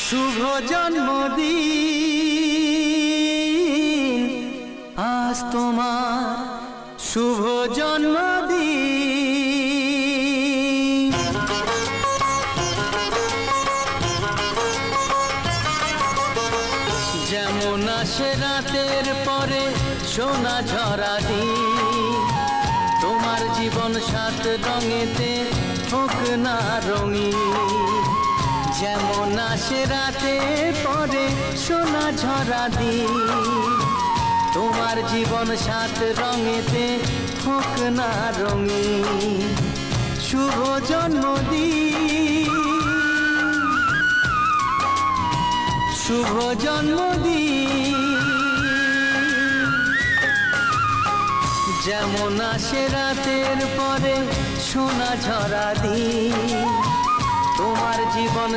শুভ জন্মদিন আজ তোমার শুভ জন্মদিন। যেমন আসে রাতের পরে সোনা ঝরা দিন, তোমার জীবন সাত রঙেতে হোক না রঙিন। যেমন আসে রাতের পরে সোনা ঝরা দিন, তোমার জীবন সাত রঙেতে হোক না রঙিন। শুভ জন্মদিন, শুভ জন্মদিন। যেমন আসে রাতের পরে সোনা ঝরা দিন, তোমার জীবন